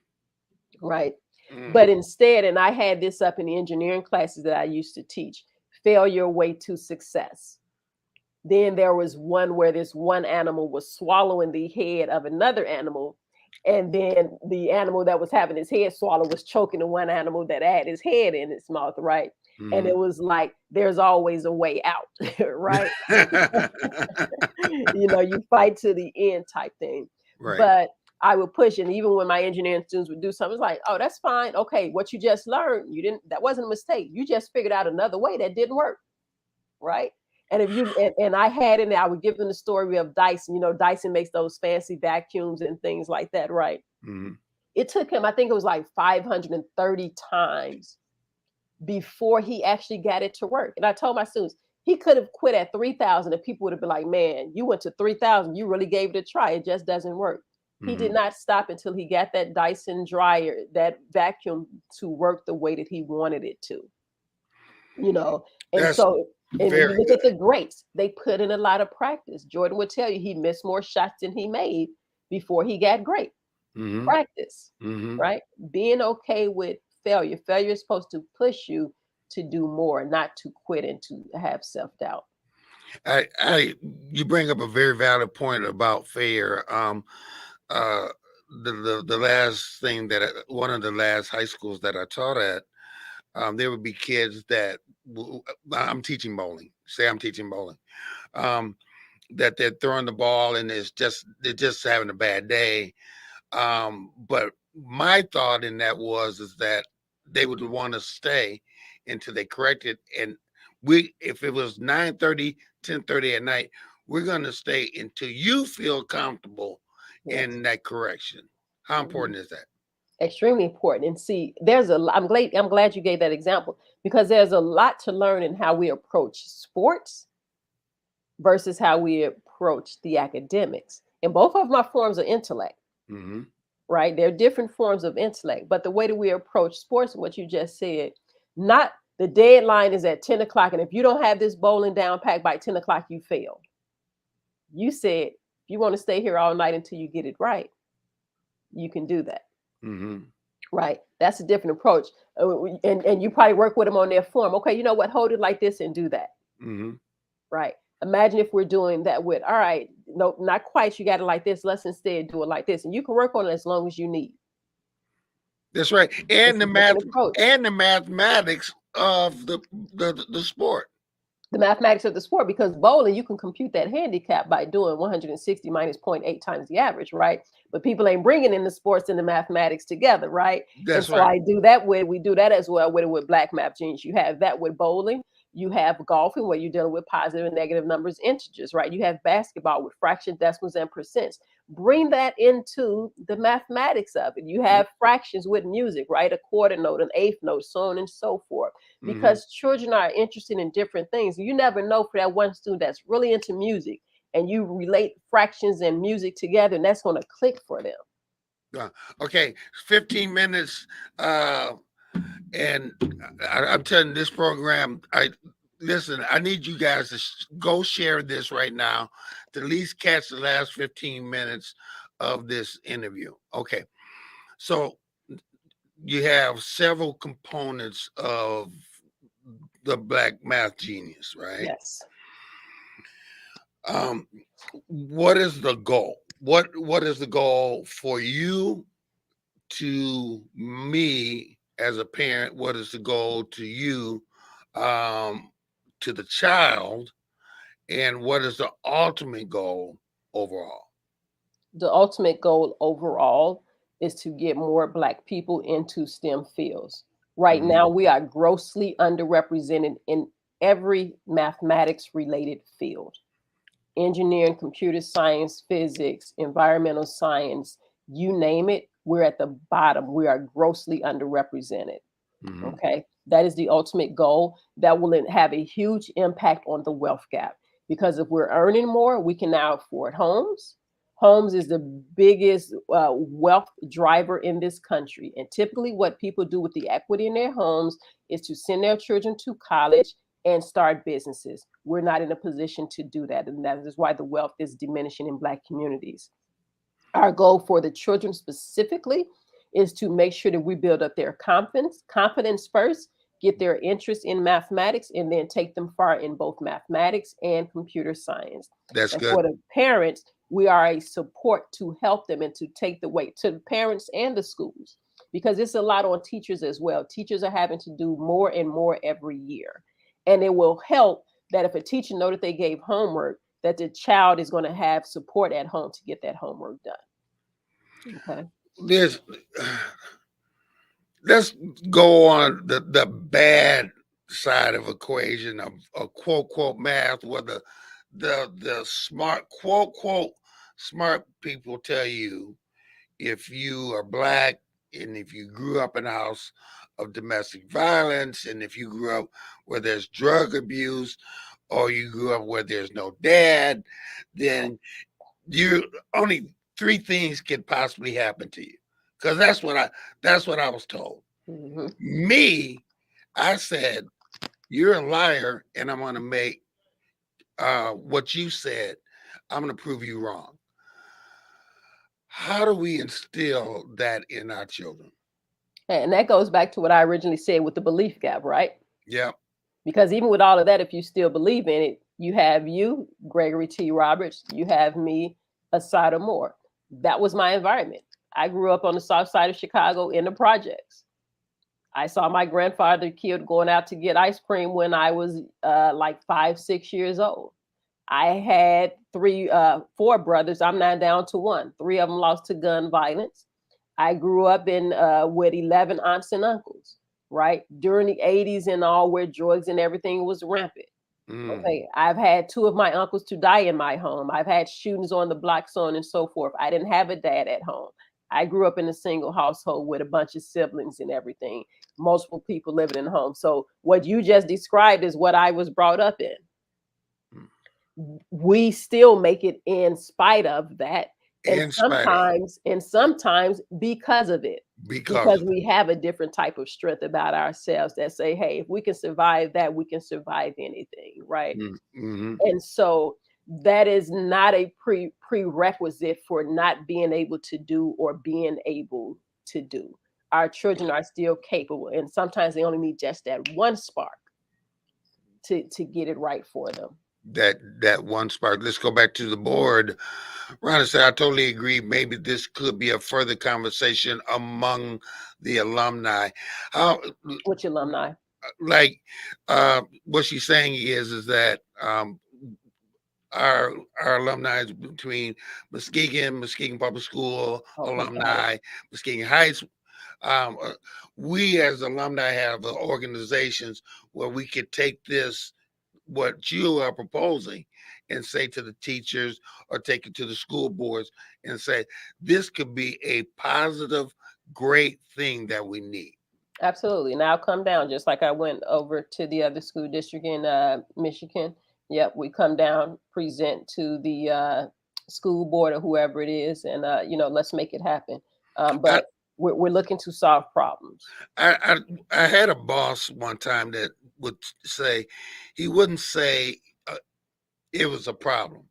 right? Mm. But instead, and I had this up in the engineering classes that I used to teach, fail your way to success. Then there was one where this one animal was swallowing the head of another animal. And then the animal that was having his head swallowed was choking the one animal that had his head in its mouth, right? And Mm-hmm. it was like, there's always a way out, right? You fight to the end type thing. Right. But I would push. And even when my engineering students would do something, it's like, oh, that's fine. Okay, what you just learned, that wasn't a mistake. You just figured out another way that didn't work, right? And if you and I had in there, I would give them the story of Dyson. Dyson makes those fancy vacuums and things like that, right? Mhm. It took him, I think it was like 530 times before he actually got it to work. And I told my students, he could have quit at 3,000 and people would have been like, man, you went to 3,000. You really gave it a try. It just doesn't work. He did Mhm. not stop until he got that Dyson dryer, that vacuum to work the way that he wanted it to, you know. And That's so, and when you very look at good. the greats, they put in a lot of practice. Jordan would tell you he missed more shots than he made before he got great. Mhm. Practice, Mhm. right? Being okay with failure. Failure is supposed to push you to do more, not to quit and to have self-doubt. I you bring up a very valid point about fair. Uh, the last thing that one of the last high schools that I taught at, there would be kids that I'm teaching bowling. Say I'm teaching bowling. Um, that they're throwing the ball and they're just having a bad day. But my thought in that is that they would want to stay until they correct it. And if it was 9:30, 10:30 at night, we're going to stay until you feel comfortable Yes. in that correction. How Mhm. important is that? Extremely important. And see, I'm glad you gave that example because there's a lot to learn in how we approach sports versus how we approach the academics. And both of them are forms of intellect, Hmm. right? They're different forms of intellect, but the way that we approach sports, what you just said, not the deadline is at 10 o'clock. And if you don't have this bowling down packed by 10 o'clock, you failed. You said, if you want to stay here all night until you get it right, you can do that. Hmm. Right. That's a different approach. And you probably work with them on their form. Okay, you know what? Hold it like this and do that. Hmm. Right. Imagine if we're doing that with, all right, no, not quite. You got it like this. Let's instead do it like this. And you can work on it as long as you need. That's right. It's a different approach. And the mathematics of the sport. The mathematics of the sport, because bowling, you can compute that handicap by doing 160 minus zero point 0.8 times the average, right? But people ain't bringing in the sports and the mathematics together, right? And That's so right. we do that as well with black math genius. You have that with bowling. You have golfing where you're dealing with positive and negative numbers, integers, right? You have basketball with fractions, decimals, and percents. Bring that into the mathematics of it. You have fractions with music, right? A quarter note, an eighth note, so on and so forth, Hmm. because children are interested in different things. You never know for that one student that's really into music and you relate fractions and music together, and that's going to click for them. Okay, 15 minutes. And I'm telling this program, I need you guys to go share this right now to at least catch the last 15 minutes of this interview. Okay, so you have several components of the Black Math Genius, right? Yes. Um, what is the goal? What is the goal for you, to me as a parent? What is the goal to you, um, to the child, and what is the ultimate goal overall? The ultimate goal overall is to get more Black people into STEM fields. Right Hmm. now, we are grossly underrepresented in every mathematics related field: engineering, computer science, physics, environmental science, you name it, we're at the bottom. We are grossly underrepresented. Hmm. Okay. That is the ultimate goal. That will have a huge impact on the wealth gap because if we're earning more, we can now afford homes. Homes is the biggest wealth driver in this country. And typically, what people do with the equity in their homes is to send their children to college and start businesses. We're not in a position to do that. And that is why the wealth is diminishing in Black communities. Our goal for the children specifically is to make sure that we build up their confidence first, get their interest in mathematics, and then take them far in both mathematics and computer science. That's And for good. the parents, we are a support to help them and to take the weight to the parents and the schools, because it's a lot on teachers as well. Teachers are having to do more and more every year. And it will help that if a teacher know that they gave homework, that the child is going to have support at home to get that homework done. Okay. There's let's go on the bad side of equation of quote quote math, where the smart quote quote smart people tell you if you are black and if you grew up in a house of domestic violence and if you grew up where there's drug abuse or you grew up where there's no dad, then you only three things can possibly happen to you. Because that's what I was told. Hmm. Me, I said, you're a liar, and I'm gonna make what you said, I'm gonna prove you wrong. How do we instill that in our children? And that goes back to what I originally said with the belief gap, right? Yeah. Because even with all of that, if you still believe in it, you have you, Gregory T. Roberts, you have me, Asada Moore. That was my environment. I grew up on the south side of Chicago in the projects. I saw my grandfather killed going out to get ice cream when I was like 5, 6 years old. I had four brothers. I'm now down to one. Three of them lost to gun violence. I grew up in with 11 aunts and uncles, right? During the 80s and all, where drugs and everything was rampant. Mm. Okay, I've had two of my uncles to die in my home. I've had shootings on the block, so on and so forth. I didn't have a dad at home. I grew up in a single household with a bunch of siblings and everything, multiple people living in the home. So what you just described is what I was brought up in. Mm. We still make it in spite of that, and In spite of, sometimes because of it, because because of we have a different type of strength about ourselves that say, hey, if we can survive that, we can survive anything, right? it. Mm-hmm. And so that is not a prerequisite for not being able to do or being able to do. Our children are still capable, and sometimes they only need just that one spark to get it right for them. That one spark. Let's go back to the board. Ron said, I totally agree. Maybe this could be a further conversation among the alumni. How, Which alumni? like, what she's saying is that our our alumni is between Muskegon Public School Okay, got it. alumni, Muskegon Heights. Um, uh, we as alumni have organizations where we could take this what you are proposing and say to the teachers or take it to the school boards and say this could be a positive great thing that we need. Absolutely. And I'll come down just like I went over to the other school district in Michigan. Yep, we come down, present to the school board or whoever it is, and let's make it happen. i But we're looking to solve problems. i I had a boss one time that would say he wouldn't say it was a problem.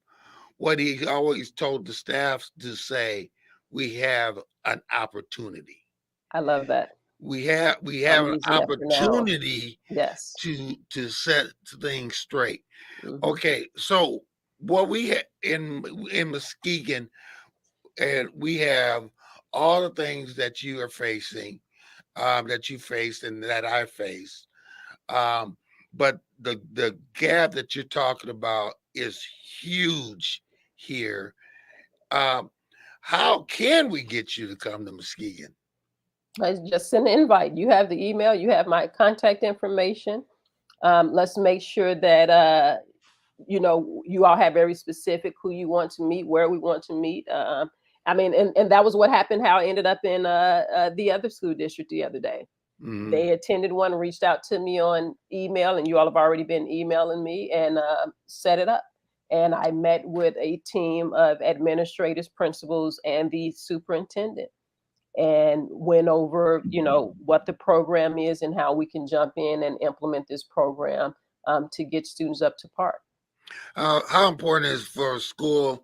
What he always told the staff to say, we have an opportunity. I love that. We have I'm an using that for now. opportunity Yes. to set things straight. Hmm. Okay, so what we have in Muskegon, and we have all the things that you are facing, that you faced and that I faced. Um, but the gap that you're talking about is huge here. Um, how can we get you to come to Muskegon? I just send an invite. You have the email. You have my contact information. Let's make sure that you all have very specific who you want to meet, where we want to meet. I mean, and that was what happened. How I ended up in the other school district the other day. Hmm. They attended one, reached out to me on email, and you all have already been emailing me and set it up. And I met with a team of administrators, principals, and the superintendent, and went over, what the program is and how we can jump in and implement this program to get students up to par. How important is for school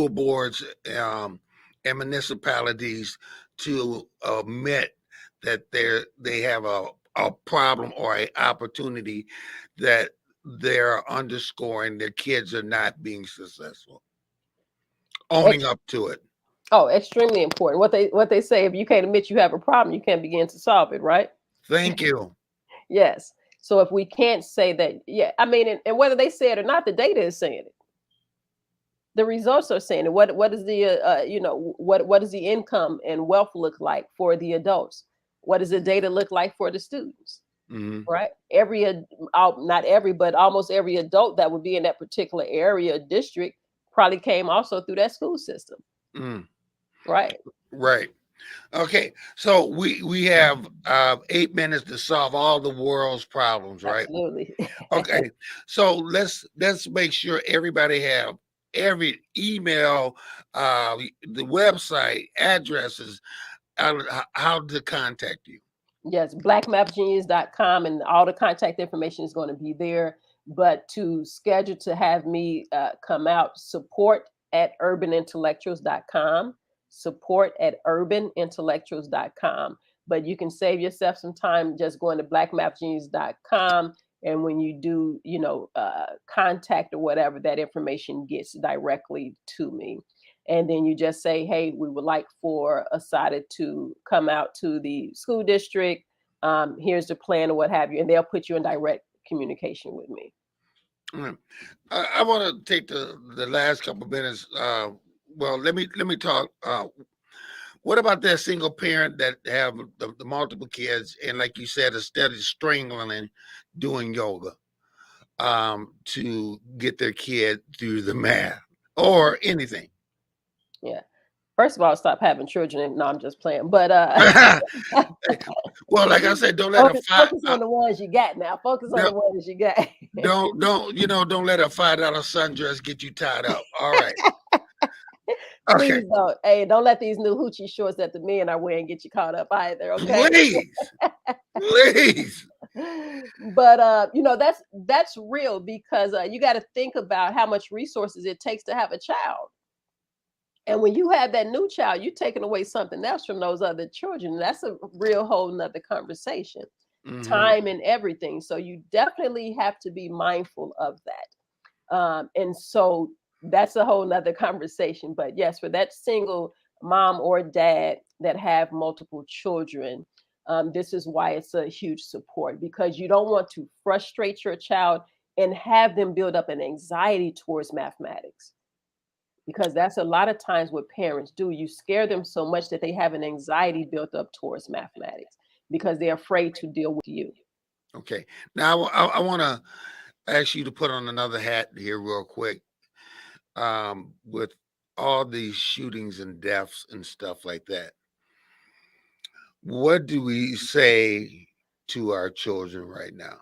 boards and municipalities to admit that they have a problem or a opportunity that they're underscoring their kids are not being successful, owning Ex- up to it. oh, extremely important. What they say, if you can't admit you have a problem, you can't begin to solve it, right? Thank you. Yes. So if we can't say that, yeah, I mean, and whether they say it or not, the data is saying it. The results are saying it. What is the what does the income and wealth look like for the adults? What does the data look like for the students? Mm-hmm. Right? Not every, but almost every adult that would be in that particular area district probably came also through that school system. Mm. Right? Right. Okay. So we have 8 minutes to solve all the world's problems, right? Absolutely. Okay. So let's make sure everybody have every email, the website, addresses, how to contact you. Yes, blackmapgenius.com, and all the contact information is going to be there. But to schedule to have me come out, support at urbanintellectuals.com, support at urbanintellectuals.com. But you can save yourself some time just going to blackmapgenius.com. And when you do, contact or whatever, that information gets directly to me. And then you just say, hey, we would like for Asada to come out to the school district. Here's the plan or what have you, and they'll put you in direct communication with me. Mm. I want to take the last couple minutes. Well, let me talk. What about that single parent that have the multiple kids and, like you said, instead of strangling and doing yoga, to get their kid through the math or anything? Yeah. First of all, stop having children. And no, I'm just playing. But Well, like I said, don't let a focus on the ones you got now. Focus on the don't ones you got. don't let a $5 sundress get you tied up. All right. Okay. Please don't. Hey, don't let these new hoochie shorts that the men are wearing get you caught up either. Okay. Please. Please. But that's real, because you got to think about how much resources it takes to have a child. And when you have that new child, you're taking away something else from those other children. That's a real whole nother conversation. Hmm. Time and everything. So you definitely have to be mindful of that. And so that's a whole nother conversation. But yes, for that single mom or dad that have multiple children, this is why it's a huge support, because you don't want to frustrate your child and have them build up an anxiety towards mathematics, because that's a lot of times what parents do. You scare them so much that they have an anxiety built up towards mathematics because they're afraid to deal with you. Okay. Now I want to ask you to put on another hat here real quick. With all these shootings and deaths and stuff like that, what do we say to our children right now?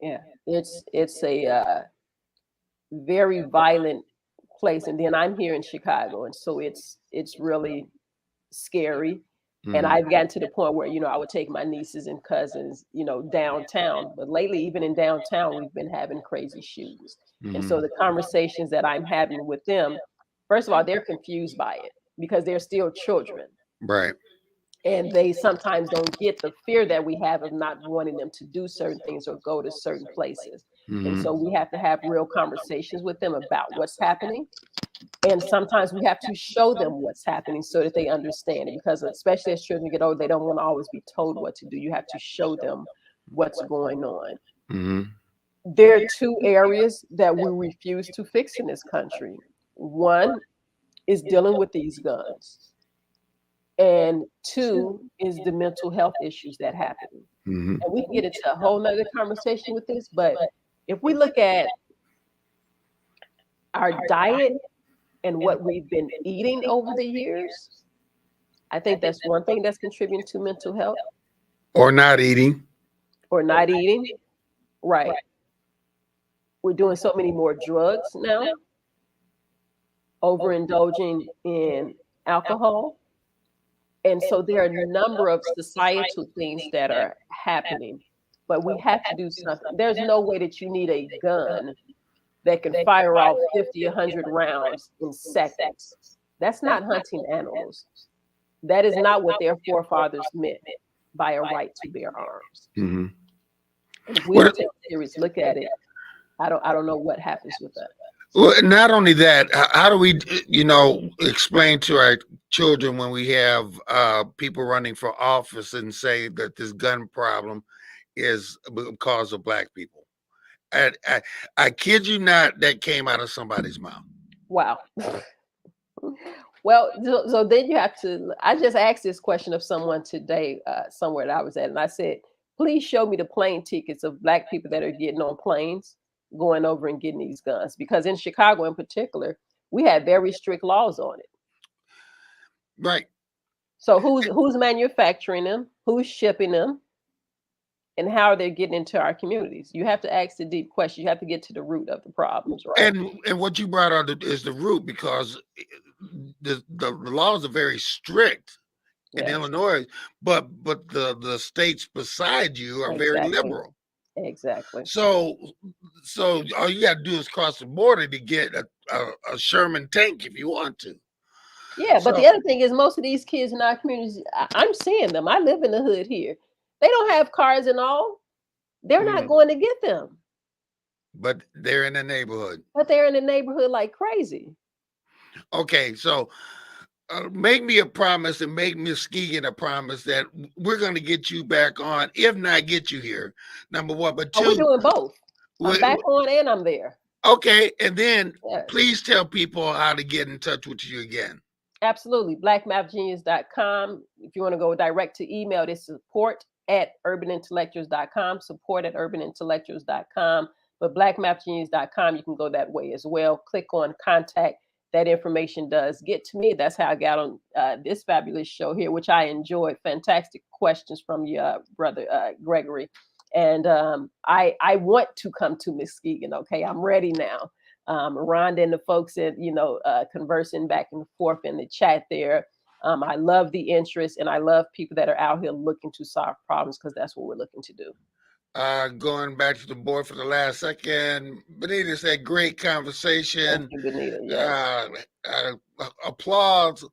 Yeah, it's a very violent place, and then I'm here in Chicago, and so it's really scary. And Hmm. I've gotten to the point where I would take my nieces and cousins, downtown. But lately, even in downtown, we've been having crazy shootings. And Hmm. so the conversations that I'm having with them, first of all, they're confused by it because they're still children, Right. and they sometimes don't get the fear that we have of not wanting them to do certain things or go to certain places. And Hmm. so we have to have real conversations with them about what's happening, and sometimes we have to show them what's happening so that they understand it, because especially as children get older, they don't want to always be told what to do. You have to show them what's going on. Hmm. There are two areas that we refuse to fix in this country. One is dealing with these guns, and two is the mental health issues that happen. Hmm. And we can get into a whole nother conversation with this, but if we look at our diet and what we've been eating over the years, I think that's one thing that's contributing to mental health. Or not eating. Or not eating. Right. We're doing so many more drugs now, overindulging in alcohol. And so there are a number of societal things that are happening, but we have to do something. There's no way that you need a gun that can fire off 50, 100 rounds in seconds. That's not hunting animals. That is not what their forefathers meant by a right to bear arms. Hmm. And if we What? don't take a serious look at it, I don't know what happens with us. Well, not only that, how do we, explain to our children when we have people running for office and say that this gun problem is because of black people? I kid you not, that came out of somebody's mouth. Wow. Well, so then you have to. I just asked this question of someone today, somewhere that I was at, and I said, "Please show me the plane tickets of Black people that are getting on planes, going over and getting these guns." Because in Chicago, in particular, we had very strict laws on it. Right. So who's manufacturing them? Who's shipping them? And how are they getting into our communities? You have to ask the deep questions. You have to get to the root of the problems, right? And what you brought out is the root, because the laws are very strict in Yes, Illinois, but the states beside you are very exactly, liberal. exactly. So all you got to do is cross the border to get a Sherman tank if you want to. Yeah, but So, the other thing is most of these kids in our communities, I'm seeing them. I live in the hood here. They don't have cars and all. They're not mm, going to get them, but they're in the neighborhood. but they're in the neighborhood like crazy. Okay, so make me a promise and make Miss Skeegan a promise that we're going to get you back on, if not get you here. Number one, but Oh, we're two, doing both. I'm we, back on and I'm there. okay, and then Yes. please tell people how to get in touch with you again. Absolutely. Blackmathgenius.com. If you want to go direct to email, it's support@urbanintellectuals.com, support@urbanintellectuals.com. But blackmathgenius.com, you can go that way as well. Click on contact. That information does get to me. That's how I got on this fabulous show here, which I enjoyed. Fantastic questions from your brother, Gregory. And I want to come to Muskegon. Okay, I'm ready now. Rhonda and the folks in, conversing back and forth in the chat there. I love the interest, and I love people that are out here looking to solve problems, because that's what we're looking to do. Going back to the board for the last second, Benita said, great Thank conversation. you, Benita. Yes. Uh, Applause.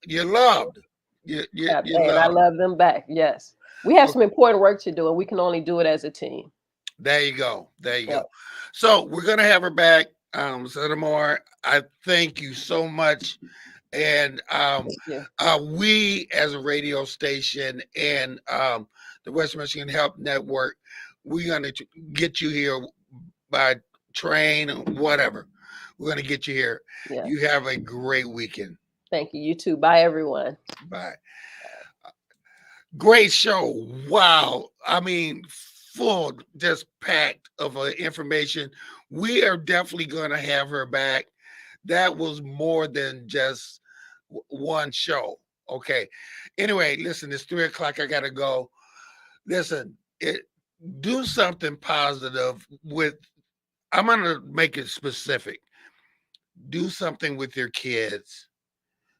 You're loved. You're And I loved. love them back. Yes. We have Okay, some important work to do, and we can only do it as a team. there you go. There you Yeah. go. So we're gonna have her back. Senator Moore, I thank you so much. And Thank you. we as a radio station and the West Michigan Health Network, we're gonna get you here by train or whatever. We're gonna get you here. Yes. You have a great weekend. Thank you. You too. Bye, everyone. Bye. Great show. Wow. I mean, full, just packed of information. We are definitely going to have her back. That was more than just one show. Okay. Anyway, listen, it's 3 o'clock. I got to go. Listen, do something positive with, I'm going to make it specific. Do something with your kids.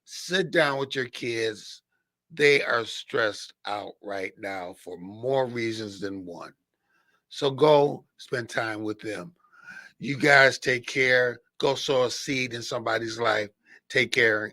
Sit down with your kids. They are stressed out right now for more reasons than one. So go spend time with them. You guys take care. Go sow a seed in somebody's life. Take care